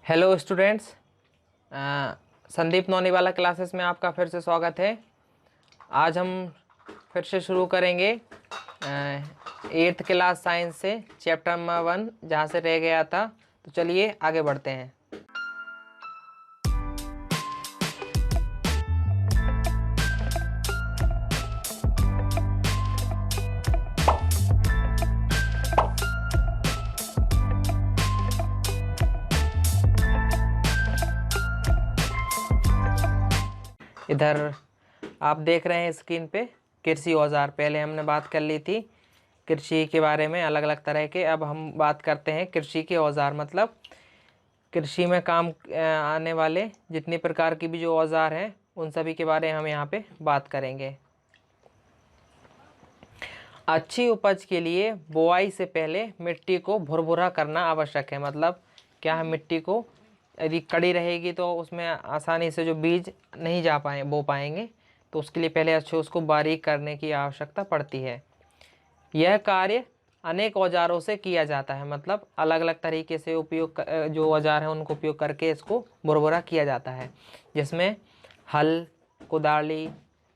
Hello students, Sandeep नौनीवाला classes में आपका फिर से स्वागत है। आज हम फिर से शुरू करेंगे 8th क्लास साइंस से चैप्टर नंबर 1 जहाँ से रह गया था। तो चलिए आगे बढ़ते हैं। इधर आप देख रहे हैं स्क्रीन पे कृषि औजार। पहले हमने बात कर ली थी कृषि के बारे में, अलग अलग तरह के। अब हम बात करते हैं कृषि के औजार, मतलब कृषि में काम आने वाले जितनी प्रकार की भी जो औजार हैं उन सभी के बारे में हम यहाँ पे बात करेंगे। अच्छी उपज के लिए बुआई से पहले मिट्टी को भुरभुरा करना आवश्यक है। मतलब क्या है, मिट्टी को यदि कड़ी रहेगी तो उसमें आसानी से जो बीज नहीं जा बो पाएंगे, तो उसके लिए पहले अच्छे उसको बारीक करने की आवश्यकता पड़ती है। यह कार्य अनेक औजारों से किया जाता है, मतलब अलग अलग तरीके से उपयोग जो औजार हैं उनको उपयोग करके इसको भुरभुरा किया जाता है, जिसमें हल, कुदाली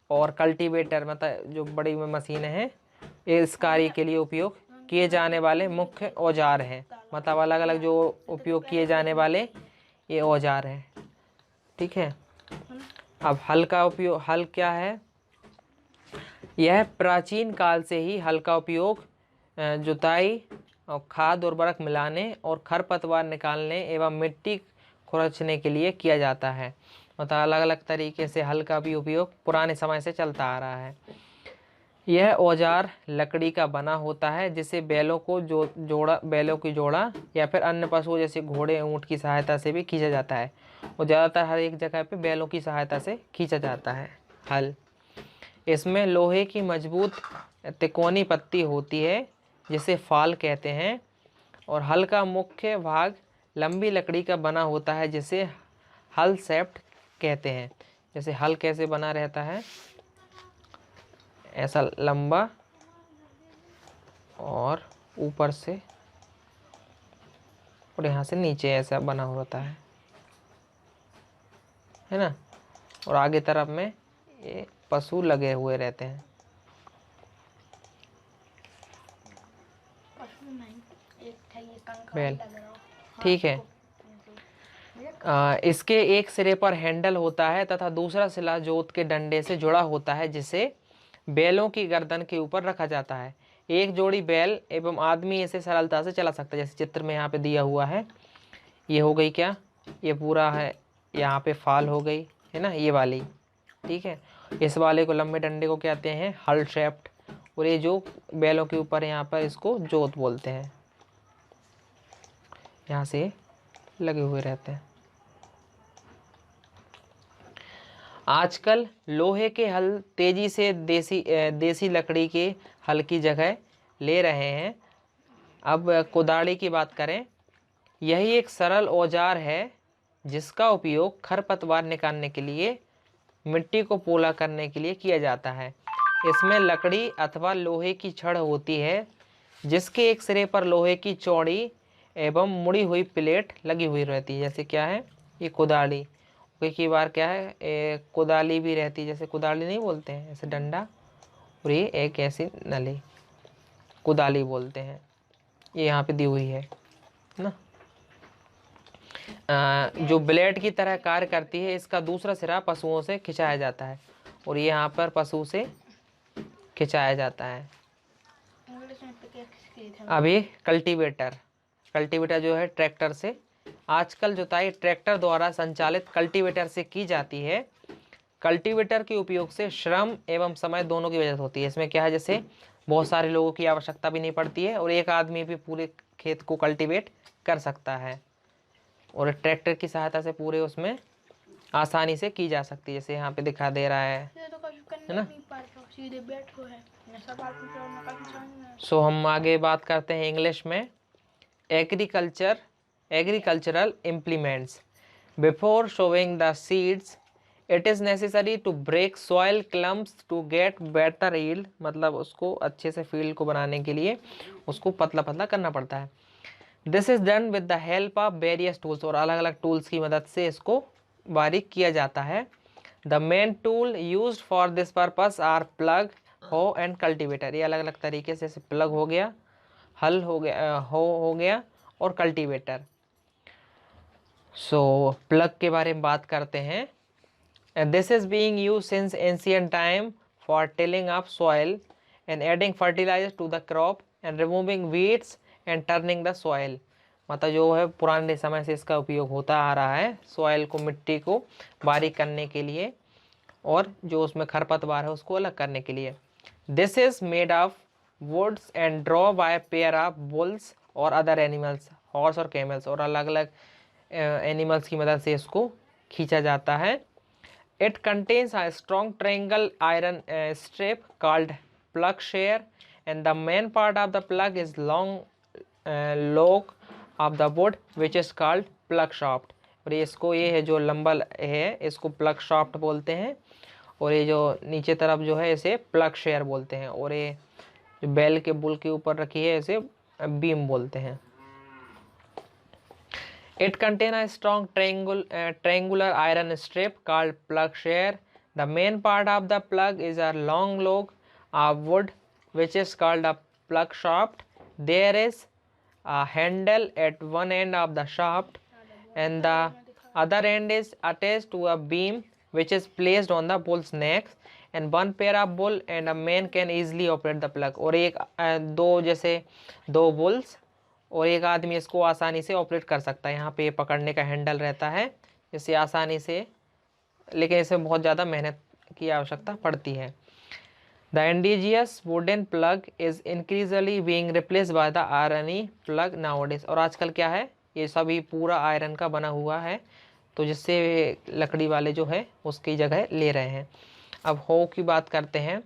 और कल्टीवेटर, मतलब जो बड़ी मशीनें हैं, इस कार्य के लिए उपयोग किए जाने वाले मुख्य औजार हैं। मतलब अलग अलग जो उपयोग किए जाने वाले ये औजार हैं। ठीक है। अब हल का उपयोग, हल क्या है? यह प्राचीन काल से ही हल का उपयोग जुताई और खाद उर्वरक मिलाने और खरपतवार निकालने एवं मिट्टी खुरचने के लिए किया जाता है। मतलब अलग अलग तरीके से हल का भी उपयोग पुराने समय से चलता आ रहा है। यह औजार लकड़ी का बना होता है, जिसे बैलों की जोड़ा या फिर अन्य पशुओं जैसे घोड़े, ऊंट की सहायता से भी खींचा जाता है। और ज़्यादातर हर एक जगह पे बैलों की सहायता से खींचा जाता है हल। इसमें लोहे की मजबूत तिकोनी पत्ती होती है जिसे फाल कहते हैं, और हल का मुख्य भाग लंबी लकड़ी का बना होता है जिसे हल शेफ्ट कहते हैं। जैसे हल कैसे बना रहता है, ऐसा लंबा और ऊपर से और यहाँ से नीचे ऐसा बना होता है ना। और आगे तरफ में ये पशु लगे हुए रहते हैं। बैल, ठीक है। इसके एक सिरे पर हैंडल होता है तथा दूसरा सिरा जोत के डंडे से जुड़ा होता है, जिसे बैलों की गर्दन के ऊपर रखा जाता है। एक जोड़ी बैल एवं आदमी इसे सरलता से चला सकता है। जैसे चित्र में यहाँ पे दिया हुआ है, ये हो गई क्या, ये पूरा है, यहाँ पे फाल हो गई है ना, ये वाली। ठीक है। इस वाले को, लंबे डंडे को कहते हैं हल शेफ्ट, और ये जो बैलों के ऊपर यहाँ पर इसको जोत बोलते हैं। यहाँ से लगे हुए रहते हैं। आजकल लोहे के हल तेजी से देसी लकड़ी के हल की जगह ले रहे हैं। अब कुदाली की बात करें, यही एक सरल औजार है जिसका उपयोग खरपतवार निकालने के लिए, मिट्टी को पोला करने के लिए किया जाता है। इसमें लकड़ी अथवा लोहे की छड़ होती है, जिसके एक सिरे पर लोहे की चौड़ी एवं मुड़ी हुई प्लेट लगी हुई रहती है। जैसे क्या है, ये कुदाली, कई बार क्या है, कुदाली भी रहती है। जैसे कुदाली नहीं बोलते हैं, ऐसे डंडा, और ये एक ऐसी नली, कुदाली बोलते हैं। ये यहाँ पे दी हुई है ना। जो ब्लेड की तरह कार्य करती है, इसका दूसरा सिरा पशुओं से खिंचाया जाता है, और ये यहाँ पर पशु से खिंचाया जाता है। अभी कल्टीवेटर जो है ट्रैक्टर से, आजकल जुताई ट्रैक्टर द्वारा संचालित कल्टीवेटर से की जाती है। कल्टीवेटर के उपयोग से श्रम एवं समय दोनों की बचत होती है। इसमें क्या है, जैसे बहुत सारे लोगों की आवश्यकता भी नहीं पड़ती है, और एक आदमी भी पूरे खेत को कल्टीवेट कर सकता है, और ट्रैक्टर की सहायता से पूरे उसमें आसानी से की जा सकती है। जैसे यहाँ पे दिखा दे रहा है ना। सो हम आगे बात करते हैं इंग्लिश में। Agricultural implements. Before sowing the seeds it is necessary to break soil clumps to get better yield. मतलब उसको अच्छे से फील्ड को बनाने के लिए उसको पतला पतला करना पड़ता है। This is done with the help of various tools, और अलग अलग टूल्स की मदद से इसको बारीक किया जाता है। The main tool use for this purpose are plough, hoe and cultivator. ये अलग अलग तरीके से, जैसे प्लग हो गया, हल हो गया, हो गया, और कल्टीवेटर। सो प्लग के बारे में बात करते हैं। This is being use since ancient time for tilling up soil and adding fertiliser to the crop and removing weeds and turning the soil. मतलब जो है पुराने समय से इसका उपयोग होता आ रहा है, सॉइल को, मिट्टी को बारीक करने के लिए और जो उसमें खरपतवार है उसको अलग करने के लिए। This is made of woods and draw by pair of bulls और अदर एनिमल्स, हॉर्स और कैमल्स, और अलग अलग एनिमल्स की मदद से इसको खींचा जाता है। It contains a strong triangle iron strip called ploughshare and the main part of the plough is long log of the wood which is called plough shaft. और इसको, ये है जो लंबा है, इसको प्लग शाफ्ट बोलते हैं, और ये जो नीचे तरफ जो है इसे प्लग शेयर बोलते हैं, और ये जो बैल के बुल के ऊपर रखी है इसे बीम बोलते हैं। It contains a strong triangular iron strip called plug shear. The main part of the plug is a long log of wood which is called a plug shaft. There is a handle at one end of the shaft and the other end is attached to a beam which is placed on the bull's neck, and one pair of bull and a man can easily operate the plug। और एक दो, जैसे दो bulls और एक आदमी इसको आसानी से ऑपरेट कर सकता है। यहाँ पे पकड़ने का हैंडल रहता है जिससे आसानी से, लेकिन इसमें बहुत ज़्यादा मेहनत की आवश्यकता पड़ती है। The indigenous wooden plough is increasingly being replaced by the iron plough nowadays. और आजकल क्या है, ये सभी पूरा आयरन का बना हुआ है, तो जिससे लकड़ी वाले जो है उसकी जगह ले रहे हैं। अब हो की बात करते हैं।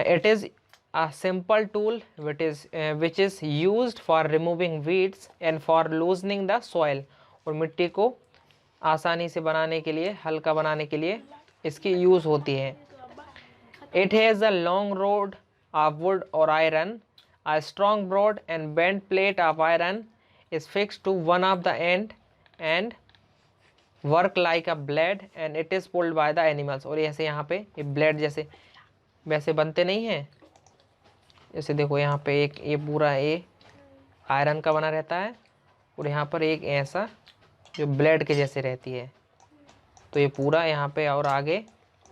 It is a simple tool which is used for removing weeds and for loosening the soil। और मिट्टी को आसानी से बनाने के लिए, हल्का बनाने के लिए इसकी यूज़ होती है। It has a long rod of wood or iron. A strong broad and bent plate of iron is fixed to one of the end and work like a blade and it is pulled by the animals। और ऐसे यहाँ पे ये blade जैसे वैसे बनते नहीं हैं, जैसे देखो यहाँ पे एक ये पूरा ये आयरन का बना रहता है और यहाँ पर एक ऐसा जो ब्लेड के जैसे रहती है, तो ये पूरा यहाँ पे और आगे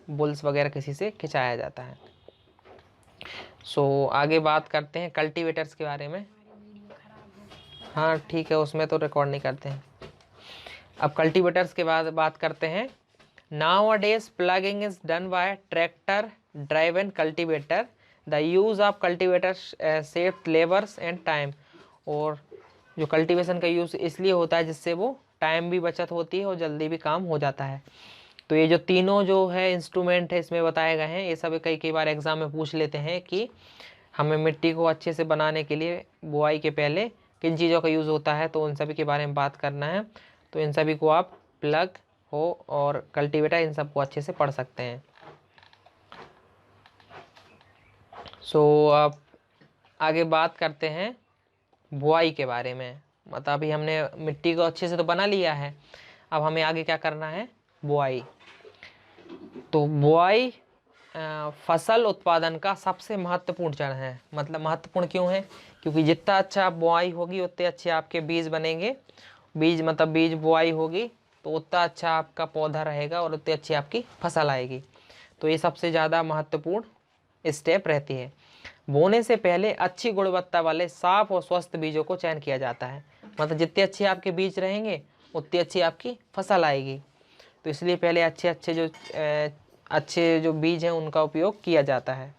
बुल्स वगैरह किसी से खिंचाया जाता है। सो आगे बात करते हैं कल्टीवेटर्स के बारे में। हाँ ठीक है, उसमें तो रिकॉर्ड नहीं करते हैं। अब कल्टीवेटर्स के बाद बात करते हैं। Nowadays plugging is done by tractor driven cultivator. The use of cultivator save labours and time. और जो कल्टीवेशन का यूज़ इसलिए होता है जिससे वो टाइम भी बचत होती है और जल्दी भी काम हो जाता है। तो ये जो तीनों जो है इंस्ट्रूमेंट है इसमें बताए गए हैं, ये सब कई बार एग्ज़ाम में पूछ लेते हैं कि हमें मिट्टी को अच्छे से बनाने के लिए बुआई के पहले किन चीज़ों का यूज़ होता है, तो उन सभी के बारे में बात करना है। तो इन सभी को आप प्लग हो और कल्टीवेटर इन सबको अच्छे से पढ़ सकते हैं। सो अब आगे बात करते हैं बुआई के बारे में। मतलब अभी हमने मिट्टी को अच्छे से तो बना लिया है, अब हमें आगे क्या करना है, बुआई। तो बुआई फसल उत्पादन का सबसे महत्वपूर्ण चरण है। मतलब महत्वपूर्ण क्यों है, क्योंकि जितना अच्छा बुआई होगी उतने अच्छे आपके बीज बनेंगे। बीज मतलब बीज बुआई होगी तो उतना अच्छा आपका पौधा रहेगा और उतनी अच्छी आपकी फसल आएगी। तो ये सबसे ज़्यादा महत्वपूर्ण स्टेप रहती है। बोने से पहले अच्छी गुणवत्ता वाले साफ और स्वस्थ बीजों को चयन किया जाता है। मतलब जितने अच्छे आपके बीज रहेंगे उतनी अच्छी आपकी फसल आएगी। तो इसलिए पहले अच्छे जो बीज हैं उनका उपयोग किया जाता है।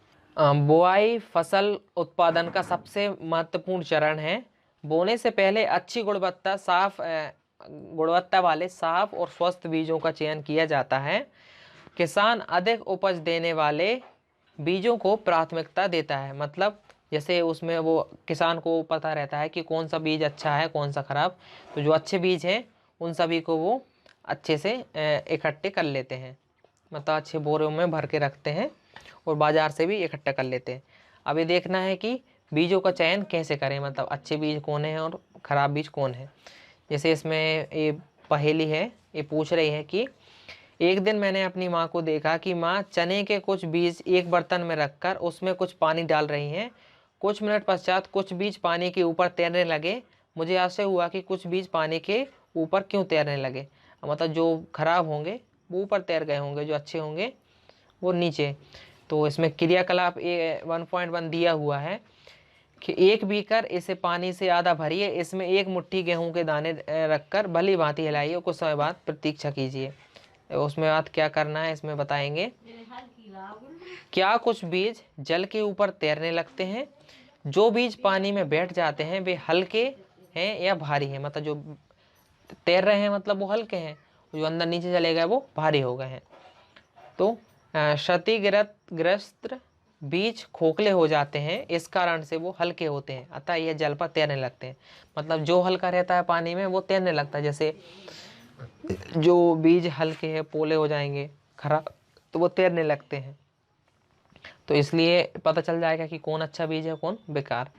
बुआई फसल उत्पादन का सबसे महत्वपूर्ण चरण है। बोने से पहले अच्छी गुणवत्ता वाले साफ और स्वस्थ बीजों का चयन किया जाता है। किसान अधिक उपज देने वाले बीजों को प्राथमिकता देता है। मतलब जैसे उसमें वो किसान को पता रहता है कि कौन सा बीज अच्छा है कौन सा खराब, तो जो अच्छे बीज हैं उन सभी को वो अच्छे से इकट्ठे कर लेते हैं। मतलब अच्छे बोरों में भर के रखते हैं और बाज़ार से भी इकट्ठा कर लेते हैं। अब ये देखना है कि बीजों का चयन कैसे करें, मतलब अच्छे बीज कौन है और खराब बीज कौन है। जैसे इसमें ये पहेली है, ये पूछ रही है कि एक दिन मैंने अपनी माँ को देखा कि माँ चने के कुछ बीज एक बर्तन में रखकर उसमें कुछ पानी डाल रही हैं। कुछ मिनट पश्चात कुछ बीज पानी के ऊपर तैरने लगे। मुझे आश्चर्य हुआ कि कुछ बीज पानी के ऊपर क्यों तैरने लगे। मतलब जो खराब होंगे वो ऊपर तैर गए होंगे, जो अच्छे होंगे वो नीचे। तो इसमें क्रियाकलाप 1.1 दिया हुआ है कि एक बीकर इसे पानी से आधा भरिए, इसमें एक मुट्ठी गेहूं के दाने रखकर भली भांति हिलाइए, कुछ समय बाद प्रतीक्षा कीजिए। उसमें बात क्या करना है इसमें बताएंगे। क्या कुछ बीज जल के ऊपर तैरने लगते हैं। जो बीज पानी में बैठ जाते हैं वे हल्के हैं या भारी हैं। मतलब जो तैर रहे हैं मतलब वो हल्के हैं, जो अंदर नीचे चले गए वो भारी हो गए हैं। तो क्षतिग्रस्त बीज खोखले हो जाते हैं, इस कारण से वो हल्के होते हैं, अतः यह जल पर तैरने लगते हैं। मतलब जो हल्का रहता है पानी में वो तैरने लगता है। जैसे जो बीज हल्के हैं पोले हो जाएंगे खराब, तो वो तैरने लगते हैं। तो इसलिए पता चल जाएगा कि कौन अच्छा बीज है कौन बेकार।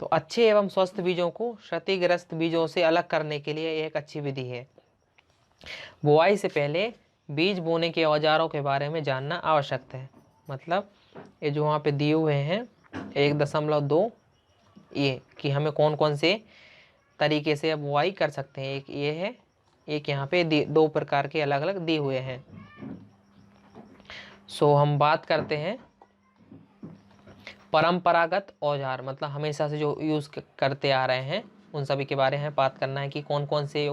तो अच्छे एवं स्वस्थ बीजों को क्षतिग्रस्त बीजों से अलग करने के लिए एक अच्छी विधि है। बुआई से पहले बीज बोने के औजारों के बारे में जानना आवश्यक है। मतलब ये जो वहाँ पे दिए हुए हैं 1.2 ये कि हमें कौन कौन से तरीके से बुआई कर सकते हैं। एक ये है, एक यहाँ पे 2 प्रकार के अलग अलग दिए हुए हैं। सो हम बात करते हैं परंपरागत औजार, मतलब हमेशा से जो यूज़ करते आ रहे हैं उन सभी के बारे में बात करना है कि कौन कौन से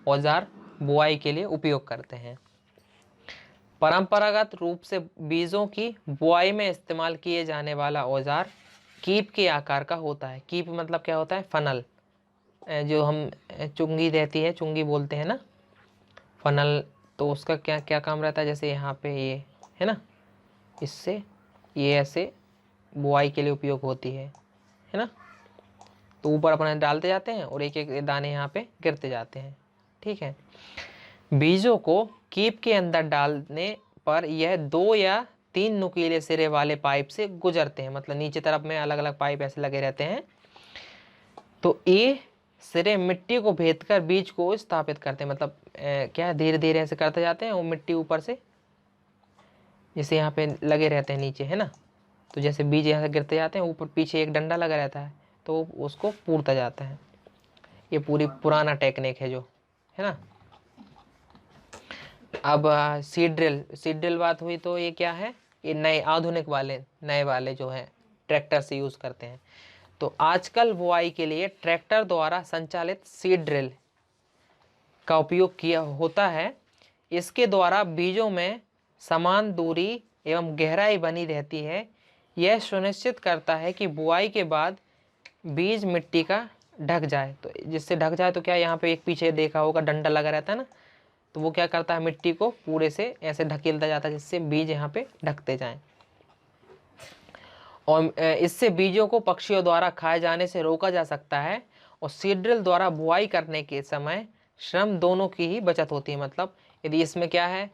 औजार बुआई के लिए उपयोग करते हैं। परंपरागत रूप से बीजों की बुआई में इस्तेमाल किए जाने वाला औजार कीप के आकार का होता है। कीप मतलब क्या होता है, फनल। जो हम चुंगी रहती है, चुंगी बोलते हैं ना फनल, तो उसका क्या क्या काम रहता है। जैसे यहाँ पे ये है ना, इससे ये ऐसे बुआई के लिए उपयोग होती है ना। तो ऊपर अपने डालते जाते हैं और एक एक दाने यहाँ पे गिरते जाते हैं। ठीक है। बीजों को कीप के अंदर डालने पर यह 2 या 3 नुकीले सिरे वाले पाइप से गुजरते हैं। मतलब नीचे तरफ में अलग अलग पाइप ऐसे लगे रहते हैं। तो ये सिरे मिट्टी को भेदकर बीज को स्थापित करते हैं। मतलब क्या धीरे धीरे ऐसे करते जाते हैं, वो मिट्टी ऊपर से जैसे यहाँ पे लगे रहते हैं नीचे है ना। तो जैसे बीज यहाँ से गिरते जाते हैं, ऊपर पीछे एक डंडा लगा रहता है तो उसको पूरता जाता है। ये पूरी पुराना टेक्निक है जो है ना। अब सीड ड्रिल बात हुई तो ये क्या है, ये नए आधुनिक वाले नए वाले जो हैं ट्रैक्टर से यूज़ करते हैं। तो आजकल बुआई के लिए ट्रैक्टर द्वारा संचालित सीड ड्रिल का उपयोग किया होता है। इसके द्वारा बीजों में समान दूरी एवं गहराई बनी रहती है। यह सुनिश्चित करता है कि बुआई के बाद बीज मिट्टी का ढक जाए। तो जिससे ढक जाए तो क्या, यहाँ पे एक पीछे देखा होगा डंडा लगा रहता है ना, तो वो क्या करता है मिट्टी को पूरे से ऐसे ढकेलता जाता है जिससे बीज यहाँ पे ढकते जाएं। और इससे बीजों को पक्षियों द्वारा खाए जाने से रोका जा सकता है। और सीड ड्रिल द्वारा बुआई करने के समय श्रम दोनों की ही बचत होती है। मतलब यदि इसमें क्या है,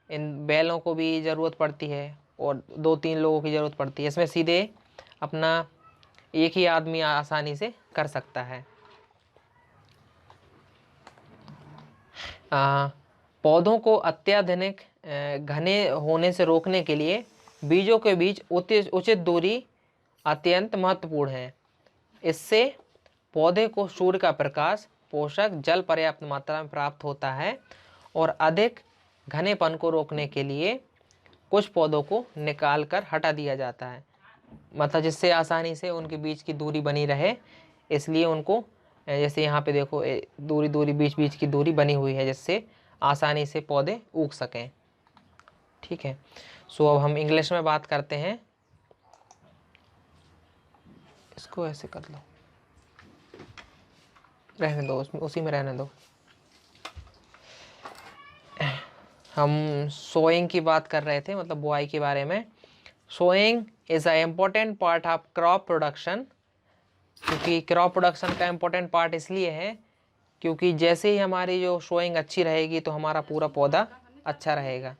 इन बैलों को भी ज़रूरत पड़ती है और 2-3 लोगों की ज़रूरत पड़ती है। इसमें सीधे अपना एक ही आदमी आसानी से कर सकता है। पौधों को अत्याधुनिक घने होने से रोकने के लिए बीजों के बीच उचित दूरी अत्यंत महत्वपूर्ण है। इससे पौधे को सूर्य का प्रकाश, पोषक, जल पर्याप्त मात्रा में प्राप्त होता है। और अधिक घनेपन को रोकने के लिए कुछ पौधों को निकाल कर हटा दिया जाता है। मतलब जिससे आसानी से उनके बीच की दूरी बनी रहे, इसलिए उनको जैसे यहाँ पे देखो दूरी बीच की दूरी बनी हुई है जिससे आसानी से पौधे उग सकें। ठीक है। सो अब हम इंग्लिश में बात करते हैं। इसको ऐसे कर लो, रहने दो, उसमें उसी में रहने दो। हम सोइंग की बात कर रहे थे, मतलब बुआई के बारे में। Sowing is a important part of crop production. क्योंकि क्रॉप प्रोडक्शन का इम्पोर्टेंट पार्ट इसलिए है क्योंकि जैसे ही हमारी जो सोइंग अच्छी रहेगी तो हमारा पूरा पौधा अच्छा रहेगा।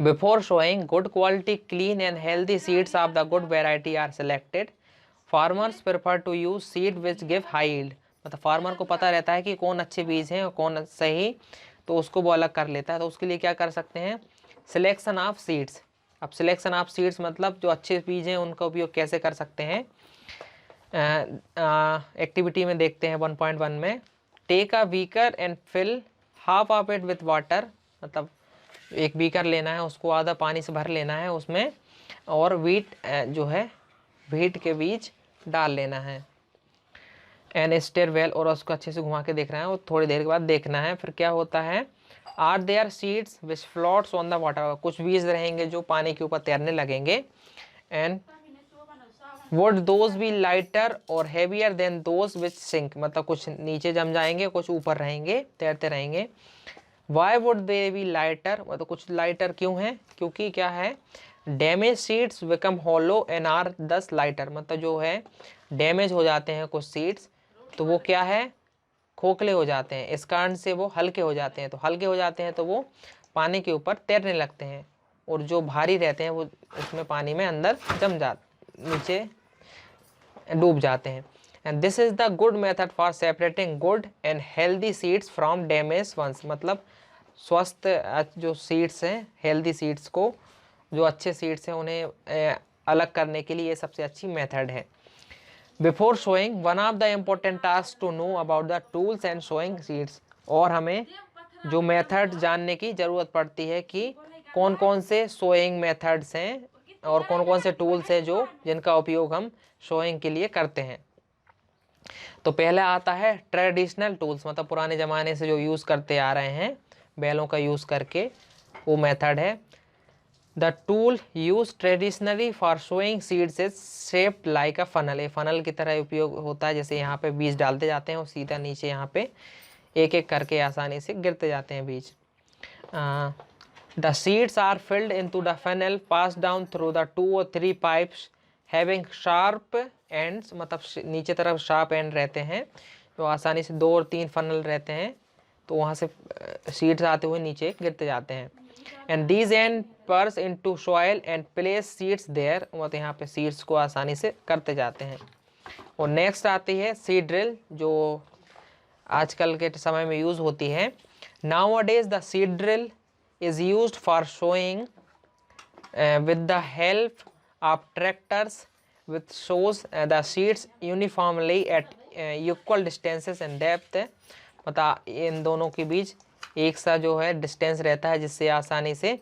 Before sowing good quality clean and healthy seeds of the good variety are selected. Farmers prefer to use seed which give high yield, मतलब फार्मर को पता रहता है कि कौन अच्छे बीज हैं और कौन सही, तो उसको वो अलग कर लेता है। तो उसके लिए क्या कर सकते हैं, सिलेक्शन ऑफ सीड्स। अब सिलेक्शन ऑफ सीड्स मतलब जो अच्छे बीज हैं उनका उपयोग कैसे कर सकते हैं, एक्टिविटी में देखते हैं 1.1 में। Take a beaker and fill half of it with water, मतलब एक बीकर लेना है, उसको आधा पानी से भर लेना है उसमें, और वीट जो है वीट के बीज डाल लेना है। एंड स्टेयर वेल, और उसको अच्छे से घुमा के देखना है और थोड़ी देर के बाद देखना है। फिर क्या होता है, are there seeds which floats on the water, कुछ बीज रहेंगे जो पानी के ऊपर तैरने लगेंगे। And would those be lighter और heavier than those which sink, मतलब कुछ नीचे जम जाएंगे, कुछ ऊपर रहेंगे, तैरते रहेंगे। Why would they be lighter, मतलब कुछ लाइटर क्यों है, क्योंकि क्या है, damage seeds become hollow and are thus lighter, मतलब जो है डैमेज हो जाते हैं कुछ सीड्स, तो वो क्या है, खोखले हो जाते हैं, इस कारण से वो हल्के हो जाते हैं। तो हल्के हो जाते हैं तो वो पानी के ऊपर तैरने लगते हैं, और जो भारी रहते हैं वो उसमें पानी में अंदर जम जा नीचे डूब जाते हैं। And this is the good method for separating good and healthy seeds from damage ones, मतलब स्वस्थ जो सीड्स हैं, हेल्दी सीड्स को, जो अच्छे सीड्स हैं उन्हें अलग करने के लिए ये सबसे अच्छी मेथड है। Before sowing one of the important task to know about the tools and sowing seeds, और हमें जो मेथड जानने की ज़रूरत पड़ती है कि कौन कौन से शोइंग मेथड्स हैं और कौन कौन से टूल्स हैं जो जिनका उपयोग हम शोइंग के लिए करते हैं। तो पहला आता है ट्रेडिशनल टूल्स, मतलब पुराने ज़माने से जो यूज़ करते आ रहे हैं बैलों का यूज़ करके, वो मेथड है। The tool use traditionally for showing seeds is shaped like a funnel, ये फनल की तरह उपयोग होता है, जैसे यहाँ पे बीज डालते जाते हैं और सीधा नीचे यहाँ पे एक एक करके आसानी से गिरते जाते हैं बीज। The seeds are filled into the funnel pass down through the 2 or 3 pipes having sharp ends, मतलब नीचे तरफ शार्प एंड रहते हैं, तो आसानी से 2 और 3 फनल रहते हैं, तो वहाँ से सीड्स आते हुए नीचे गिरते जाते हैं। And these and press into soil and place seeds there, मतलब यहाँ पे सीड्स को आसानी से करते जाते हैं। और नेक्स्ट आती है सीड ड्रिल, जो आजकल के समय में यूज़ होती है। Nowadays the seed drill is used for showing with the help of tractors which shows the seeds uniformly at equal distances and depth, मतलब इन दोनों के बीच एक सा जो है डिस्टेंस रहता है, जिससे आसानी से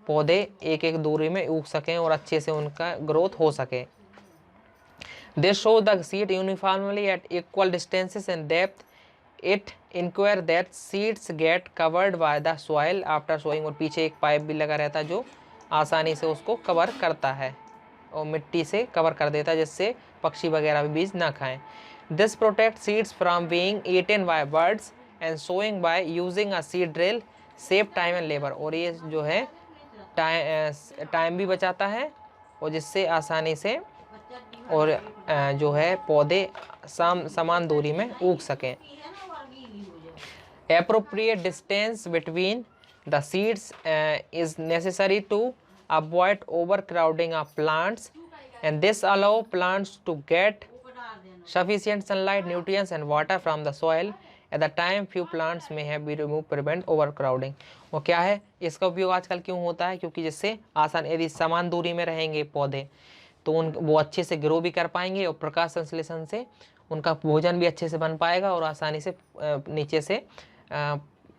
पौधे एक एक दूरी में उग सकें और अच्छे से उनका ग्रोथ हो सके। They show the seed uniformly at equal distances and depth. It ensures that seeds get covered by the soil after sowing, और पीछे एक पाइप भी लगा रहता है जो आसानी से उसको कवर करता है और मिट्टी से कवर कर देता है, जिससे पक्षी वगैरह भी बीज ना खाएं। This protect seeds from being eaten by birds and sowing by using a seed drill save time and labour, और ये जो है टाइम भी बचाता है और जिससे आसानी से और जो है पौधे समान दूरी में उग सकें। Appropriate distance between the seeds is necessary to avoid overcrowding of plants, and this allow plants to get sufficient sunlight, nutrients and water from the soil at the time few plants may have been removed prevent overcrowding। वो क्या है, इसका उपयोग आजकल क्यों होता है, क्योंकि जिससे आसान, यदि समान दूरी में रहेंगे पौधे तो वो अच्छे से ग्रो भी कर पाएंगे और प्रकाश संश्लेषण से उनका भोजन भी अच्छे से बन पाएगा और आसानी से नीचे से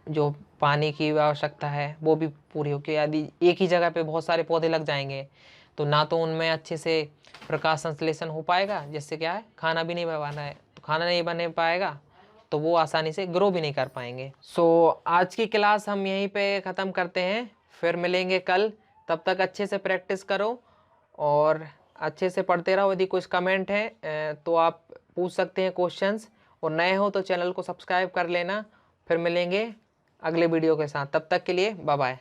जो पानी की आवश्यकता है वो भी पूरी होगी। यदि एक ही जगह पे बहुत सारे पौधे लग जाएंगे तो ना तो उनमें अच्छे से प्रकाश संश्लेषण हो पाएगा, जिससे क्या है खाना भी नहीं बनाना है, तो खाना नहीं बने पाएगा तो वो आसानी से ग्रो भी नहीं कर पाएंगे। सो आज की क्लास हम यहीं पे ख़त्म करते हैं, फिर मिलेंगे कल। तब तक अच्छे से प्रैक्टिस करो और अच्छे से पढ़ते रहो। यदि कुछ कमेंट है तो आप पूछ सकते हैं क्वेश्चंस, और नए हो तो चैनल को सब्सक्राइब कर लेना। फिर मिलेंगे अगले वीडियो के साथ, तब तक के लिए बाय बाय।